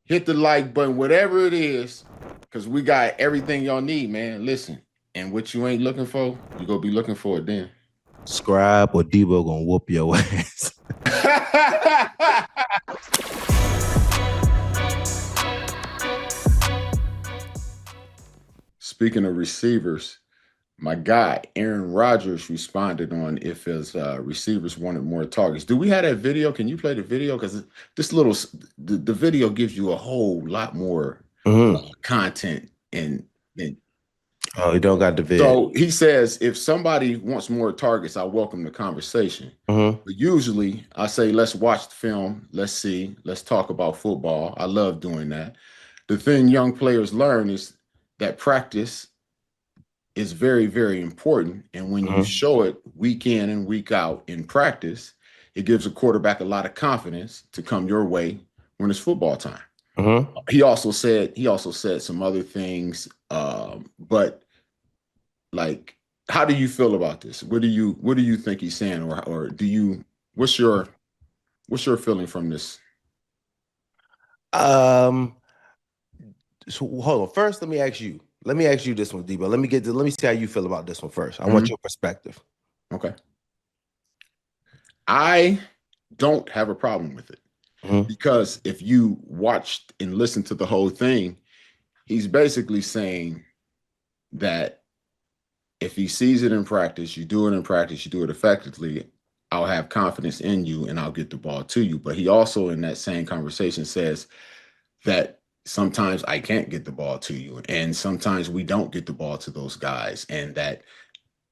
hit the like button, whatever it is, because we got everything y'all need, man. Listen, and what you ain't looking for, you gonna be looking for it then. Scribe or Deebo gonna whoop your ass. Speaking of receivers, my guy Aaron Rodgers responded on if his receivers wanted more targets. Do we have that video? Can you play the video? Because this little the video gives you a whole lot more content and Oh, you don't got the vid. so he says if somebody wants more targets, I welcome the conversation. But usually I say let's watch the film, let's see, let's talk about football. I love doing that. The thing young players learn is that practice is very, very important. And when you show it week in and week out in practice, it gives a quarterback a lot of confidence to come your way when it's football time. He also said some other things, but like, how do you feel about this? What do you think he's saying, or do you what's your feeling from this? So hold on. First, let me ask you. Let me ask you this one, Deebo. Let me see how you feel about this one first. I want your perspective. Okay. I don't have a problem with it because if you watched and listened to the whole thing, he's basically saying that if he sees it in practice, you do it in practice, you do it effectively, I'll have confidence in you and I'll get the ball to you. But he also in that same conversation says that sometimes I can't get the ball to you and sometimes we don't get the ball to those guys, and that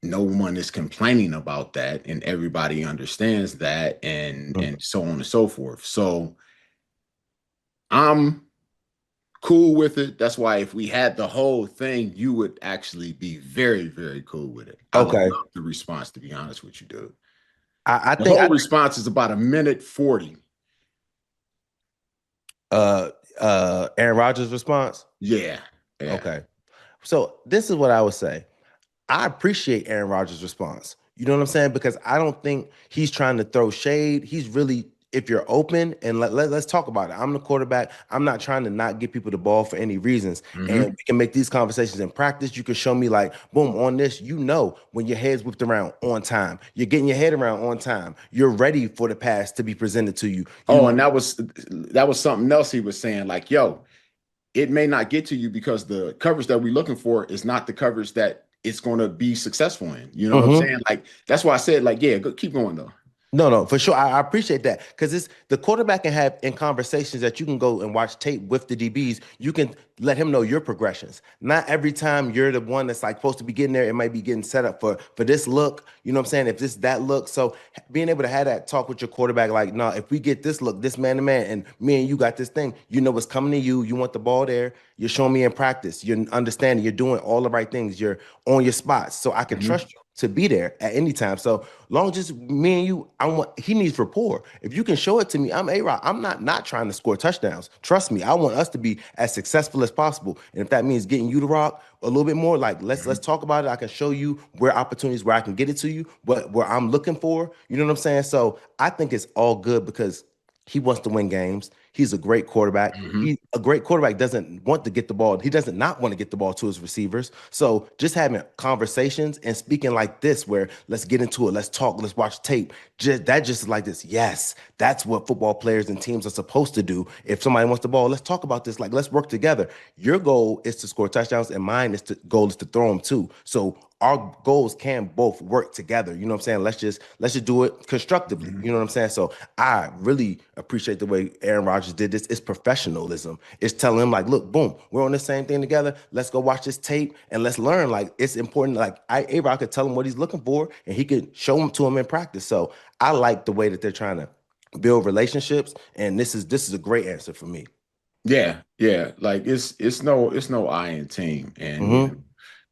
no one is complaining about that and everybody understands that, and so on and so forth. So I'm cool with it. That's why if we had the whole thing, you would actually be very, very cool with it. Okay. I love the response, to be honest with you, dude. I The think whole response is about 1:40. Aaron Rodgers' response? Yeah. Okay. So this is what I would say. I appreciate Aaron Rodgers' response. You know what I'm saying? Because I don't think he's trying to throw shade. He's really, if you're open and let's talk about it. I'm the quarterback. I'm not trying to not give people the ball for any reasons. And we can make these conversations in practice. You can show me like, boom, on this, when your head's whipped around on time, you're getting your head around on time. You're ready for the pass to be presented to you. And that was something else he was saying, like, yo, it may not get to you because the coverage that we're looking for is not the coverage that it's going to be successful in. You know what I'm saying? Like, that's why I said, like, yeah, keep going though. No, for sure. I appreciate that because it's the quarterback can have in conversations that you can go and watch tape with the DBs. You can let him know your progressions. Not every time you're the one that's like supposed to be getting there, it might be getting set up for this look. You know what I'm saying? If this that look, so being able to have that talk with your quarterback, like, no, if we get this look, this man to man, and me and you got this thing, you know what's coming to you. You want the ball there. You're showing me in practice. You're understanding. You're doing all the right things. You're on your spots, so I can trust you to be there at any time. So long as just me and you, he needs rapport. If you can show it to me, I'm A-Rod. I'm not trying to score touchdowns. Trust me, I want us to be as successful as possible. And if that means getting you to rock a little bit more, like let's talk about it. I can show you where opportunities where I can get it to you, where I'm looking for. You know what I'm saying? So I think it's all good because he wants to win games. He's a great quarterback. A great quarterback doesn't want to get the ball. He doesn't not want to get the ball to his receivers. So just having conversations and speaking like this, where let's get into it, let's talk, let's watch tape. Just like this. Yes, that's what football players and teams are supposed to do. If somebody wants the ball, let's talk about this. Like, let's work together. Your goal is to score touchdowns, and mine goal is to throw them too. So our goals can both work together. You know what I'm saying? Let's just do it constructively. You know what I'm saying? So I really appreciate the way Aaron Rodgers did this. It's professionalism. It's telling him like, look, boom, we're on the same thing together. Let's go watch this tape and let's learn. Like, it's important. Like, A-Rod could tell him what he's looking for and he could show him to him in practice. So I like the way that they're trying to build relationships. And this is a great answer for me. Yeah. Like it's no I in team. And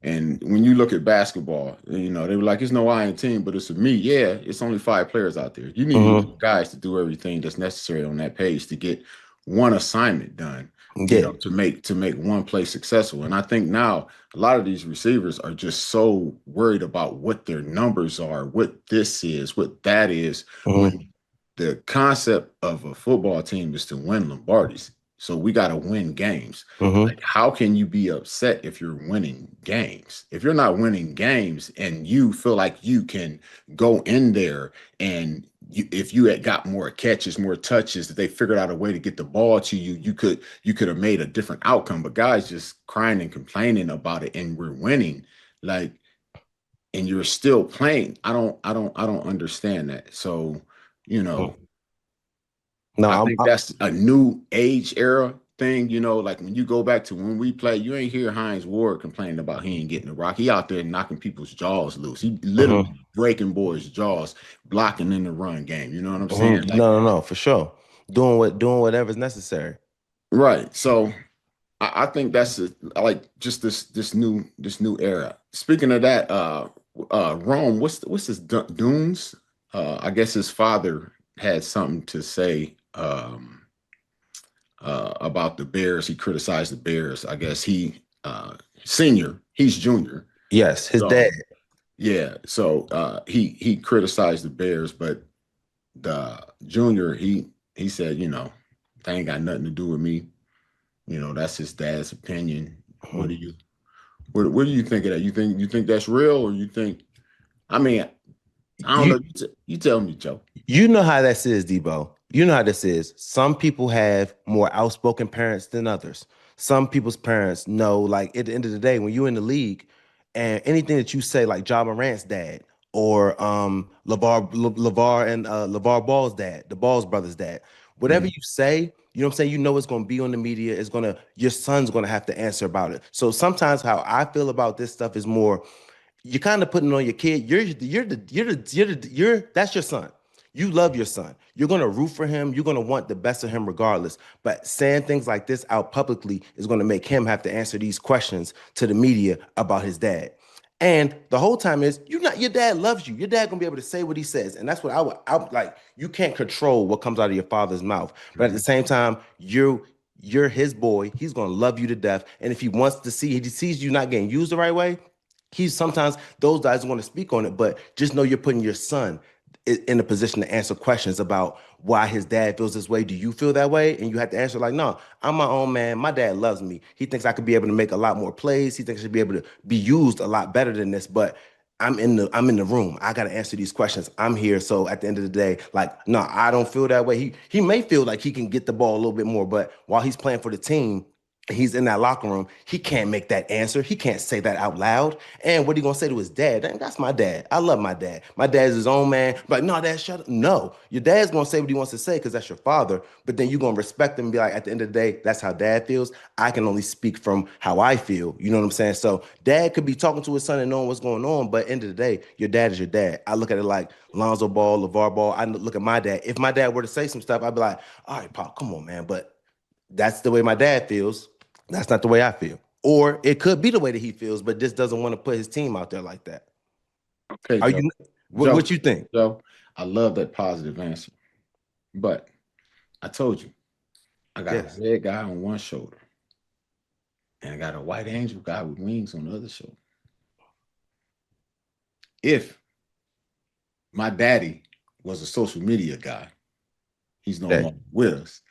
and when you look at basketball, they were like, it's no I in team, but it's a me. Yeah, it's only 5 players out there. You need guys to do everything that's necessary on that page to get one assignment done. To make one play successful. And I think now a lot of these receivers are just so worried about what their numbers are, what this is, what that is, when the concept of a football team is to win Lombardis. So we got to win games. Like, how can you be upset if you're winning games? If you're not winning games and you feel like you can go in there and if you had got more catches, more touches, that they figured out a way to get the ball to you, you could have made a different outcome. But guys just crying and complaining about it, and we're winning, like, and you're still playing. I don't understand that. So, you know, No, I think that's a new age era thing. Like when you go back to when we play, you ain't hear Hines Ward complaining about he ain't getting the rock. He out there knocking people's jaws loose. He literally breaking boys' jaws, blocking in the run game. You know what I'm saying? Like, no, for sure. Doing whatever's necessary. right. So I think that's I like just this new era. Speaking of that, Rome, what's his Dunes? I guess his father had something to say about the Bears. He criticized the Bears. I guess senior, he's junior. Yes, his So dad. yeah, so he criticized the Bears, but the junior he said, they ain't got nothing to do with me. That's his dad's opinion. What do you think of that? You think that's real, or you think? I mean, I don't You know. You tell me, Joe. you know how this is, Debo. You know how this is. Some people have more outspoken parents than others. Some people's parents know, like at the end of the day, when you're in the league, and anything that you say, like John Morant's dad or LeVar Ball's dad, the Balls brothers' dad, whatever Mhm. you say, you know what I'm saying. You know it's going to be on the media. Your son's going to have to answer about it. So sometimes how I feel about this stuff is more you're kind of putting on your kid. That's your son. You love your son. You're gonna root for him. You're gonna want the best of him regardless. But saying things like this out publicly is gonna make him have to answer these questions to the media about his dad. And the whole time is you not your dad loves you. Your dad gonna be able to say what he says, and that's what I would like. You can't control what comes out of your father's mouth, but at the same time, you're his boy. He's gonna love you to death, and if he sees you not getting used the right way, he's sometimes those guys want to speak on it, but just know you're putting your son in a position to answer questions about why his dad feels this way. Do you feel that way? And you have to answer like, no, I'm my own man. My dad loves me. He thinks I could be able to make a lot more plays. He thinks I should be able to be used a lot better than this. But I'm in the room. I gotta answer these questions. I'm here. So at the end of the day, like, no, I don't feel that way. He may feel like he can get the ball a little bit more, but while he's playing for the team, he's in that locker room. He can't make that answer. He can't say that out loud. And what are you gonna say to his dad? Dang, that's my dad. I love my dad. My dad's his own man. Like, no, dad, shut up. No, your dad's gonna say what he wants to say because that's your father. But then you're gonna respect him and be like, at the end of the day, that's how dad feels. I can only speak from how I feel. You know what I'm saying? So dad could be talking to his son and knowing what's going on, but end of the day, your dad is your dad. I look at it like Lonzo Ball, LeVar Ball. I look at my dad. If my dad were to say some stuff, I'd be like, all right, Pop, come on, man. But that's the way my dad feels. That's not the way I feel. Or it could be the way that he feels, but just doesn't want to put his team out there like that. Okay, Are Joe. you Joe. what you think? Joe. I love that positive answer, but I told you I got a Yes. red guy on one shoulder, and I got a white angel guy with wings on the other shoulder. If my daddy was a social media guy, he's no Okay. longer with us.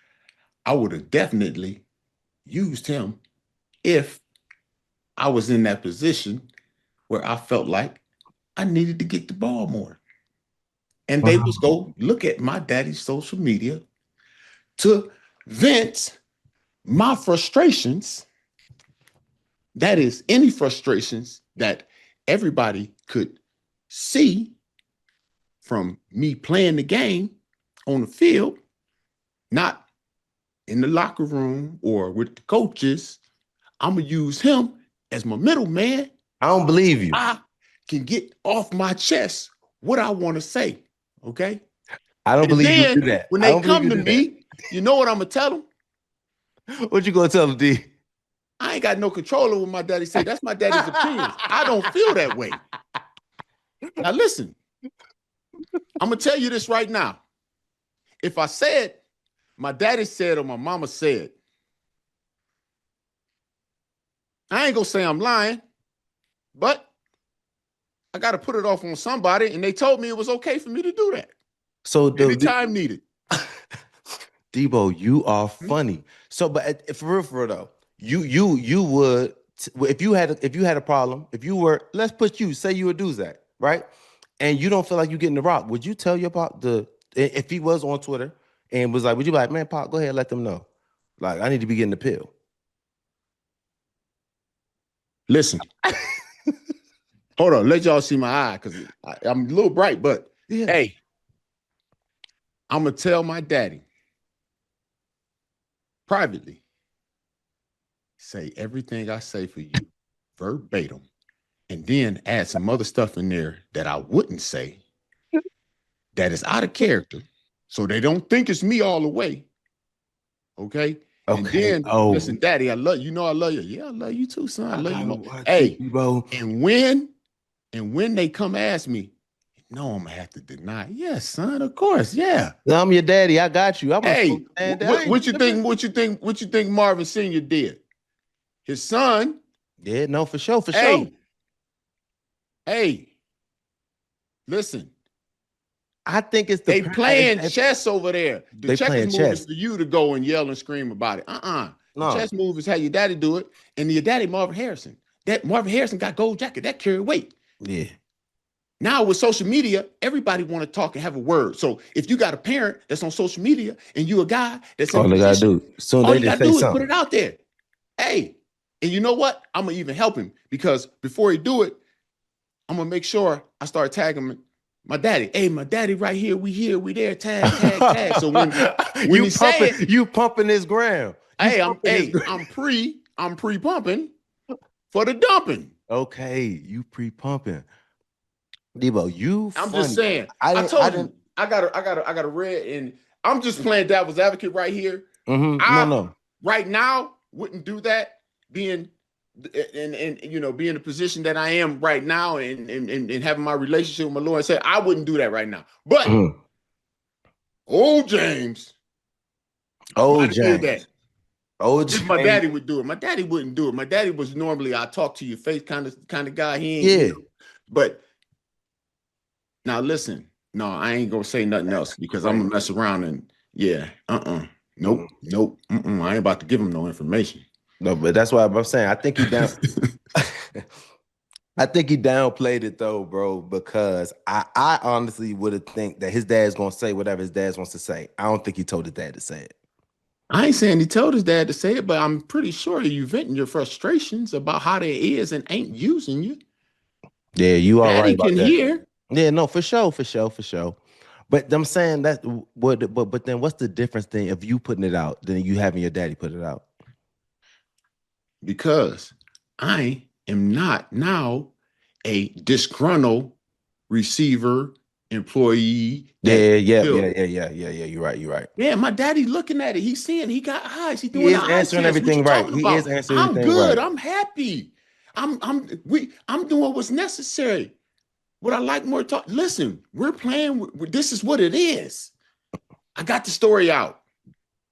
I would have definitely used him if I was in that position where I felt like I needed to get the ball more. And they was Wow. go look at my daddy's social media to vent my frustrations. That is any frustrations that everybody could see from me playing the game on the field, not in the locker room or with the coaches. I'm gonna use him as my middleman. I don't believe you. I can get off my chest what I want to say. Okay. I don't And believe you do then that. when I they don't believe come you to do that. me, you know what I'm gonna tell them? What you gonna tell him, D? I ain't got no control over what my daddy say. That's my daddy's opinions. I don't feel that way. Now listen, I'm gonna tell you this right now. If I said my daddy said or my mama said, I ain't gonna say I'm lying, but I got to put it off on somebody, and they told me it was okay for me to do that So anytime needed. Debo, you are Hmm? funny. So, but for real though, you would if you had a problem, if you were, let's put you, say you would do that, right? And you don't feel like you getting the rock, would you tell your pop if he was on Twitter and was like, would you be like, man, Pop, go ahead, let them know, like I need to be getting the pill. Listen, hold on, let y'all see my eye because I'm a little bright, but Yeah. hey, I'm gonna tell my daddy privately. Say everything I say for you verbatim, and then add some other stuff in there that I wouldn't say that is out of character, so they don't think it's me all the way. Okay. And then listen, Daddy, I love you. You know I love you. Yeah, I love you too, son. I love you more. Hey, bro. And when they come ask me, no, I'm gonna have to deny. Yes, son, of course. Yeah. I'm your daddy. I got you. Hey, what you think? What you think Marvin Sr. did? His son. Yeah, no, for sure. Hey, listen. I think it's they playing chess over there. The checkers move is for you to go and yell and scream about it. No. The chess move is how your daddy do it. And your daddy, Marvin Harrison. That Marvin Harrison got gold jacket. That carry weight. Yeah. Now with social media, everybody want to talk and have a word. So if you got a parent that's on social media and you a guy that's all they gotta do, all you gotta do is put it out there. Hey, and you know what? I'm gonna even help him because before he do it, I'm gonna make sure I start tagging him. My daddy, hey, my daddy right here, we there, tag. So when you pumping his gram. I'm pre-pumping for the dumping. Okay, you pre-pumping. Deebo, I'm just saying. I told you I got a red, and I'm just playing devil's advocate right here. No. Right now, wouldn't do that, being and you know, being in the position that I am right now and having my relationship with my Lord, said I wouldn't do that right now. But old James, my daddy would do it. My daddy wouldn't do it. My daddy was normally I talk to your face kind of guy. He ain't, you know, but now listen, no, I ain't gonna say nothing else because I'm gonna mess around and nope, I ain't about to give him no information. No, but that's why I'm saying I think he down. I think he downplayed it though, bro, because I honestly would have think that his dad's gonna say whatever his dad wants to say. I don't think he told his dad to say it. I ain't saying he told his dad to say it, but I'm pretty sure you venting your frustrations about how they is and ain't using you. Yeah, you are right. Daddy can hear. Yeah, no, for sure. But I'm saying that but then what's the difference then if you putting it out than you having your daddy put it out? Because I am not now a disgruntled receiver employee. Yeah. You're right. Yeah, my daddy looking at it. He's seeing. He got eyes. He doing answering everything right. He is answering everything right. I'm good. I'm happy. I'm doing what's necessary. What I like more talk. Listen, we're playing. This is what it is. I got the story out.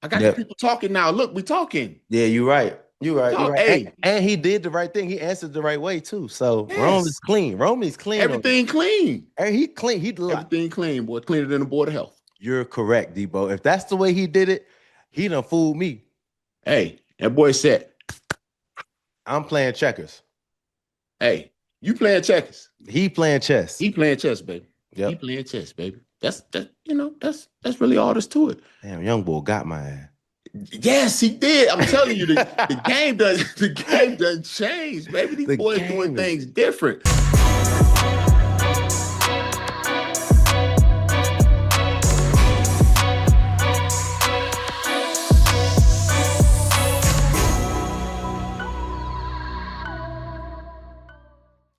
I got the people talking now. Look, we talking. Yeah, you're right. You're right. Hey. And he did the right thing. He answered the right way too. So Rome is clean. Everything clean. He clean. Everything clean, boy. Cleaner than the Board of Health. You're correct, Deebo. If that's the way he did it, he done fooled me. Hey, that boy said, I'm playing checkers. Hey, you playing checkers. He playing chess. He playing chess, baby. Yep. He playing chess, baby. That's really all there's to it. Damn, young boy got my ass. Yes, he did. I'm telling you, the game doesn't change, baby. These boys doing things different.